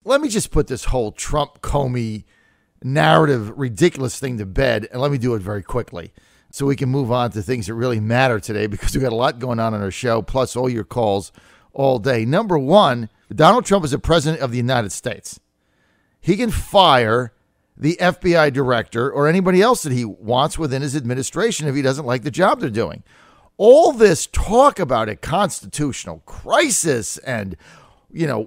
let me just put this whole Trump-Comey narrative, ridiculous thing to bed, and let me do it very quickly so we can move on to things that really matter today, because we've got a lot going on our show, plus all your calls all day. Number one, Donald Trump is the president of the United States. He can fire the FBI director or anybody else that he wants within his administration if he doesn't like the job they're doing. All this talk about a constitutional crisis and,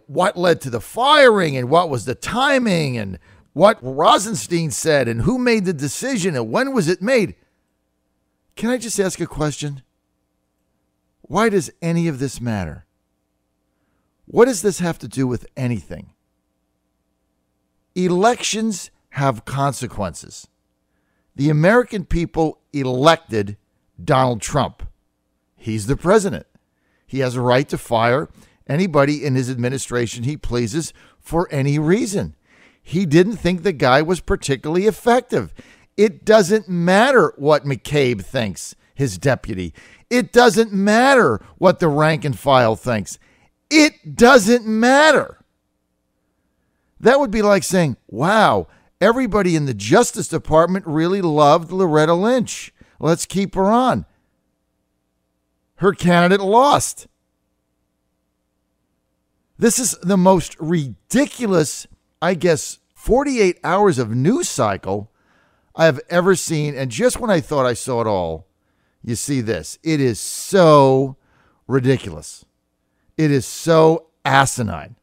what led to the firing and what was the timing and what Rosenstein said and who made the decision and when was it made. Can I just ask a question? Why does any of this matter? What does this have to do with anything? Elections have consequences. The American people elected Donald Trump. He's the president. He has a right to fire anybody in his administration he pleases for any reason. He didn't think the guy was particularly effective. It doesn't matter what McCabe thinks, his deputy. It doesn't matter what the rank and file thinks. It doesn't matter. That would be like saying, wow, everybody in the Justice Department really loved Loretta Lynch. Let's keep her on. Her candidate lost. This is the most ridiculous, 48 hours of news cycle I have ever seen. And just when I thought I saw it all, you see this. It is so ridiculous. It is so asinine.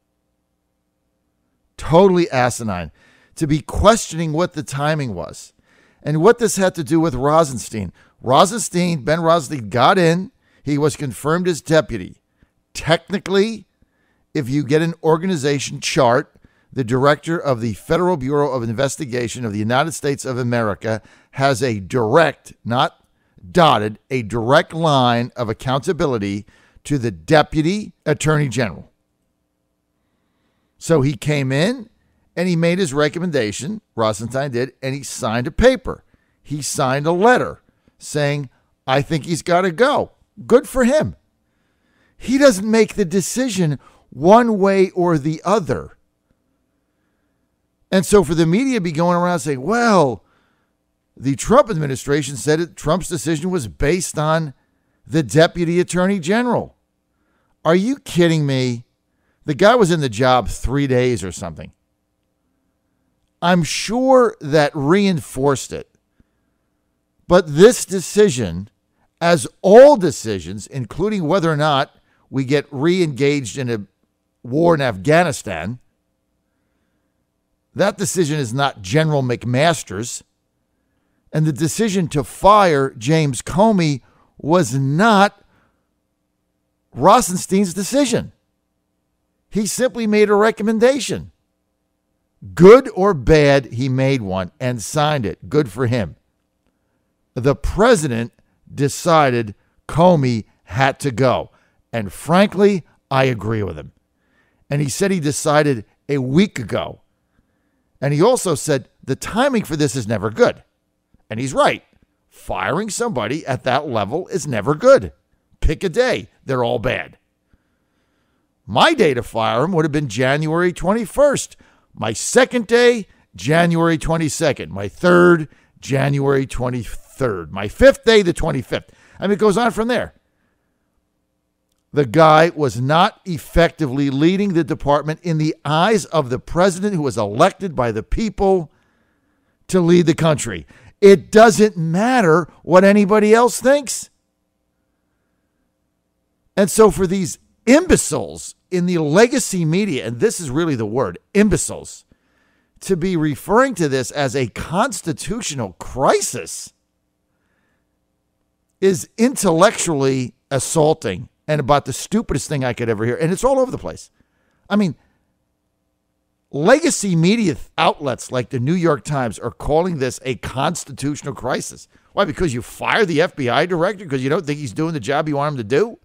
Totally asinine to be questioning what the timing was and what this had to do with Rosenstein. Ben Rosenstein got in. He was confirmed as deputy. Technically, if you get an organization chart, the director of the Federal Bureau of Investigation of the United States of America has a direct, not dotted, a direct line of accountability to the deputy attorney general. So he came in and he made his recommendation, Rosenstein did, and he signed a paper. He signed a letter saying, I think he's got to go. Good for him. He doesn't make the decision one way or the other. And so for the media to be going around saying, well, the Trump administration said that Trump's decision was based on the deputy attorney general. Are you kidding me? The guy was in the job 3 days or something. I'm sure that reinforced it. But this decision, as all decisions, including whether or not we get re-engaged in a war in Afghanistan, that decision is not General McMaster's. And the decision to fire James Comey was not Rosenstein's decision. He simply made a recommendation. Good or bad, he made one and signed it. Good for him. The president decided Comey had to go. And frankly, I agree with him. And he said he decided a week ago. And he also said the timing for this is never good. And he's right. Firing somebody at that level is never good. Pick a day. They're all bad. My day to fire him would have been January 21st. My second day, January 22nd. My third, January 23rd. My fifth day, the 25th. I mean, it goes on from there. The guy was not effectively leading the department in the eyes of the president who was elected by the people to lead the country. It doesn't matter what anybody else thinks. And so for these imbeciles in the legacy media, and this is really the word, imbeciles, to be referring to this as a constitutional crisis is intellectually assaulting and about the stupidest thing I could ever hear. And it's all over the place. I mean, legacy media outlets like the New York Times are calling this a constitutional crisis. Why? Because you fire the FBI director because you don't think he's doing the job you want him to do?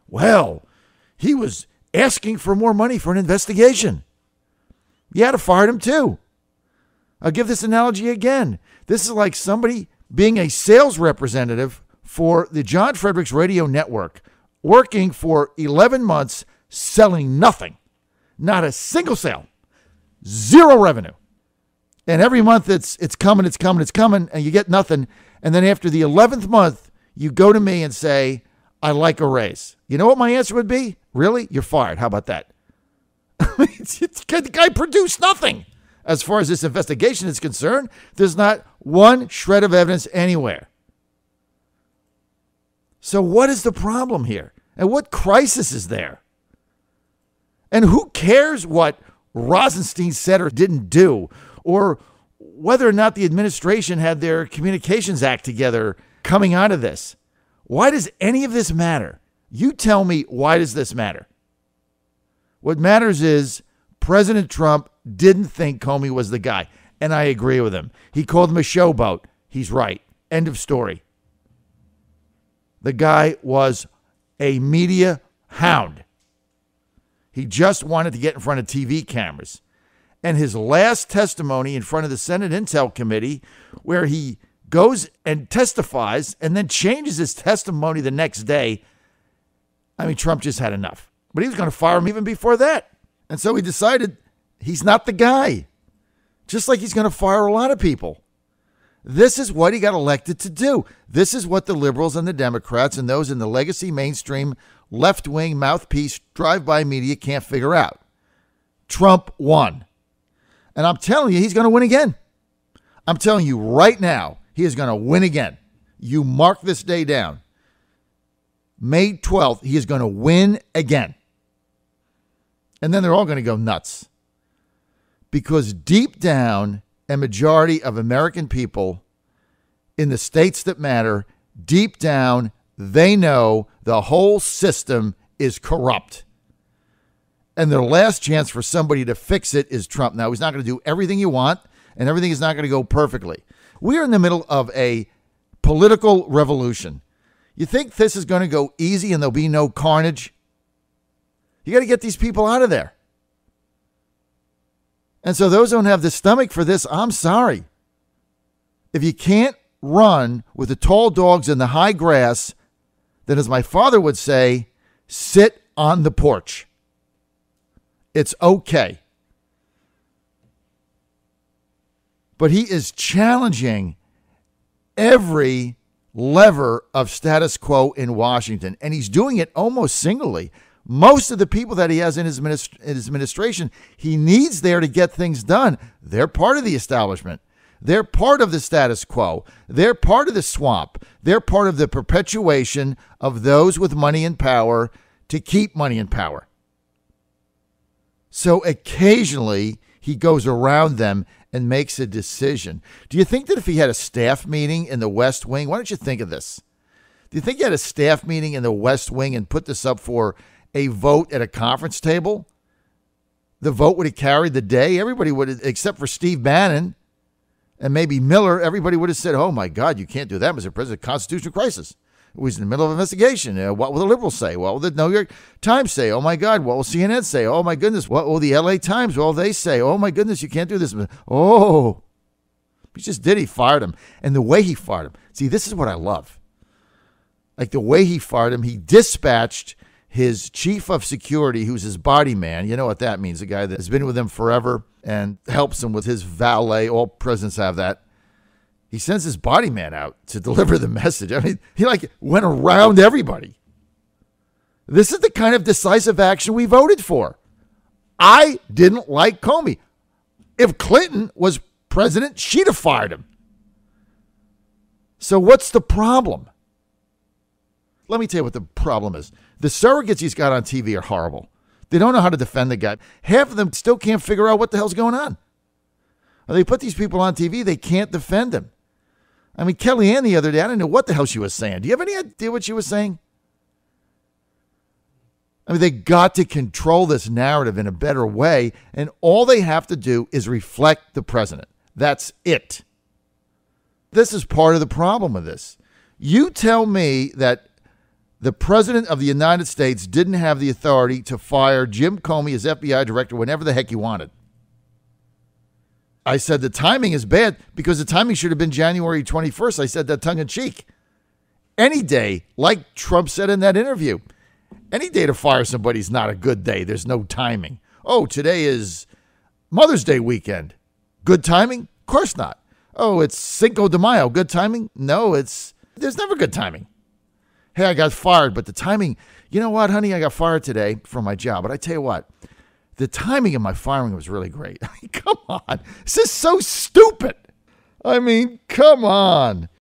Well, he was asking for more money for an investigation. You had to fire him too. I'll give this analogy again. This is like somebody being a sales representative for the John Fredericks Radio Network, working for 11 months, selling nothing. Not a single sale. Zero revenue. And every month it's coming, and you get nothing. And then after the 11th month, you go to me and say, I like a raise. You know what my answer would be? Really? You're fired. How about that? The guy produced nothing. As far as this investigation is concerned, there's not one shred of evidence anywhere. So what is the problem here? And what crisis is there? And who cares what Rosenstein said or didn't do, or whether or not the administration had their Communications Act together coming out of this? Why does any of this matter? You tell me, why does this matter? What matters is President Trump didn't think Comey was the guy, and I agree with him. He called him a showboat. He's right. End of story. The guy was a media hound. He just wanted to get in front of TV cameras. And his last testimony in front of the Senate Intel Committee, where he goes and testifies and then changes his testimony the next day, I mean, Trump just had enough. But he was going to fire him even before that. And so he decided he's not the guy. Just like he's going to fire a lot of people. This is what he got elected to do. This is what the liberals and the Democrats and those in the legacy mainstream left-wing mouthpiece drive-by media can't figure out. Trump won. And I'm telling you, he's going to win again. I'm telling you right now, he is going to win again. You mark this day down. May 12th, he is going to win again. And then they're all going to go nuts. Because deep down, a majority of American people in the states that matter, deep down, they know the whole system is corrupt. And their last chance for somebody to fix it is Trump. Now, he's not going to do everything you want, and everything is not going to go perfectly. We're in the middle of a political revolution. You think this is going to go easy and there'll be no carnage? You got to get these people out of there. And so those who don't have the stomach for this, I'm sorry. If you can't run with the tall dogs in the high grass, then as my father would say, sit on the porch. It's okay. But he is challenging every lever of status quo in Washington, and he's doing it almost singly. Most of the people that he has in his administration, he needs there to get things done. They're part of the establishment. They're part of the status quo. They're part of the swamp. They're part of the perpetuation of those with money and power to keep money and power. So occasionally he goes around them and makes a decision. Do you think that if he had a staff meeting in the West Wing, why don't you think of this? Do you think he had a staff meeting in the West Wing and put this up for a vote at a conference table? The vote would have carried the day. Everybody would have, except for Steve Bannon and maybe Miller, everybody would have said, oh my God, you can't do that, Mr. President, constitutional crisis. It was in the middle of an investigation. What will the liberals say? What will the New York Times say? Oh my God, what will CNN say? Oh my goodness, what will the LA Times, what will they say? Oh my goodness, you can't do this. Oh, he just did. He fired him. And the way he fired him, see, this is what I love. Like the way he fired him, he dispatched his chief of security, who's his body man. You know what that means, a guy that has been with him forever and helps him with his valet. All presidents have that. He sends his body man out to deliver the message. I mean, he like went around everybody. This is the kind of decisive action we voted for. I didn't like Comey. If Clinton was president, she'd have fired him. So what's the problem? Let me tell you what the problem is. The surrogates he's got on TV are horrible. They don't know how to defend the guy. Half of them still can't figure out what the hell's going on. When they put these people on TV, they can't defend him. I mean, Kellyanne the other day, I didn't know what the hell she was saying. Do you have any idea what she was saying? I mean, they got to control this narrative in a better way, and all they have to do is reflect the president. That's it. This is part of the problem with this. You tell me that the president of the United States didn't have the authority to fire Jim Comey as FBI director whenever the heck he wanted. I said the timing is bad because the timing should have been January 21st. I said that tongue in cheek. Any day, like Trump said in that interview, any day to fire somebody is not a good day. There's no timing. Oh, today is Mother's Day weekend. Good timing? Of course not. Oh, it's Cinco de Mayo. Good timing? No, there's never good timing. Hey, I got fired, but the timing, you know what, honey? I got fired today from my job. But I tell you what, the timing of my firing was really great. I mean, come on. This is so stupid. I mean, come on.